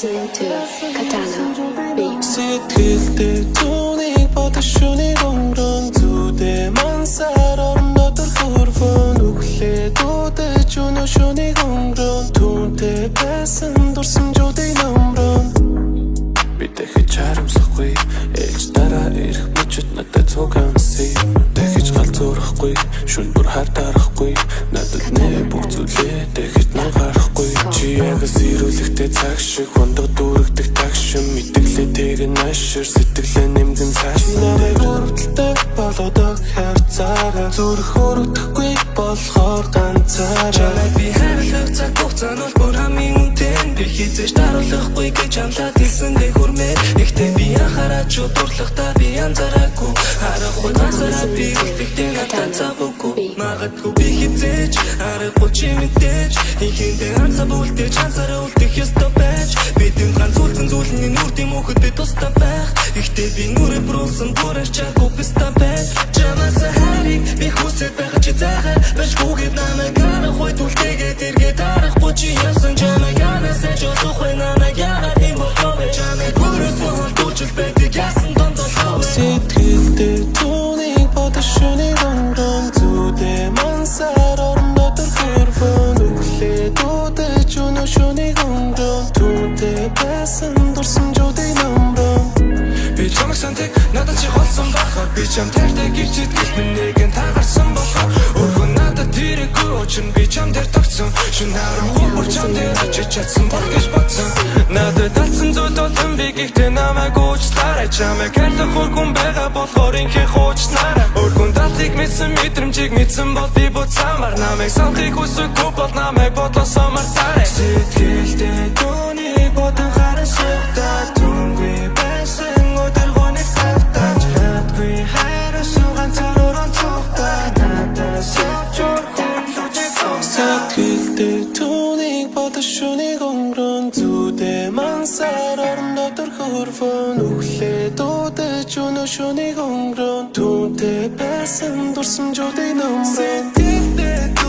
listening to Katana Beats. Сэтгэлдээ түүнийг бодож шүнийг өнгөрөн зүдээ мансаар орнодор хөрвөн үхлээд үдэж өнөө шүнийг өнгөрөн түүнтэй байсан дурсамжуудын номрон би дахиж харамсахгүй ээлж дараа ирэх мөчөд надад цуганси дахиж галзуурахгүй шүн бүр хартарахгүй надад нэ бүх зүйлээ дахиж нагарахгүй чи яг сэрүүлэхтэй цаг шиг хондоо дүүрэгдэх тагшин мэдгэлээ тэгэн ашир сэтгэлээ нэмгэн цаасан намайг хүртэлтэй болоод хайрцаараа зүрх өргөдөхгүй болохоор ганцаараа чамайг би хайрлах цаг хугацаанд бол бүр хамгийн үнэтэй би хизээж даруулахгүй гэж амлаад хэлсэндээ хүрмээр ихтэй би анхаараад ч дурлахтаа би анзаараагүй харахгүй ганцаараа би үлдэхтэй надад завгүй магадгүй би хизээж харахгүй чи мэдээж ихэнхдээ анцаа бүлдэж анцаараа үлдэх ёстой байж бидний ганц зүйлний нүрдийн мөхөд би тустай байх ихтэй би нүрэ бруулсан бүрэж чаггүй бистаа байж чамаас хариг би хүсэж байгаа чи зайхаа башгүйгээд намайг гарахгүй түлтэйгээд эргээд харахгүй чи яасан чамайг янасаа жолохой намайг яагаад юм болов чамайг бүрээсээ холдуулж байдаг яасан дондолоо сэтгэлдээ түүнийг бодож шүнийг өнгөрөн зүдээ мансаар орнодор хөрвөн үхлээд үдэж өнөө шүнийг өнгөрөн түүнтэй байсан дурсамжуудын номрон би чамайг сантик надад чи холсон бахаар би чам тартай гिचэд гэлмэнээгэн тагарсан болохоор өргөн надад тэрэггүй очин би чам дээр тогтсон шин харахгүй бүр чам дээр очиж чадсан бол гэж бодсон надад талсан зүйл болон би гэхдээ намайг уучлаарай чамайг хайрлах өргөн байгаа болохоор инхээ хуучнаарай өргөн талыг мэдсэн мэдрэмжийг мэдсэн бол би буцаамаар намайг санахыг хүсэхгүй бол намайг бодлосоо мартаарай сэтгэлдээ түүнийг бодон харасуухтаа түнгүй байсан өдөргөнийг тавтаж надгүй хайрасуу ганцаар онцгоохтаа надаас явж сэтгэлдээ түүнийг бодож шүнийг өнгөрөн зүдээ мансаар орнодор хөрвөн үхлээд үдэж өнөө шүнийг өнгөрөн түүнтэй байсан дурсамжуудын номрон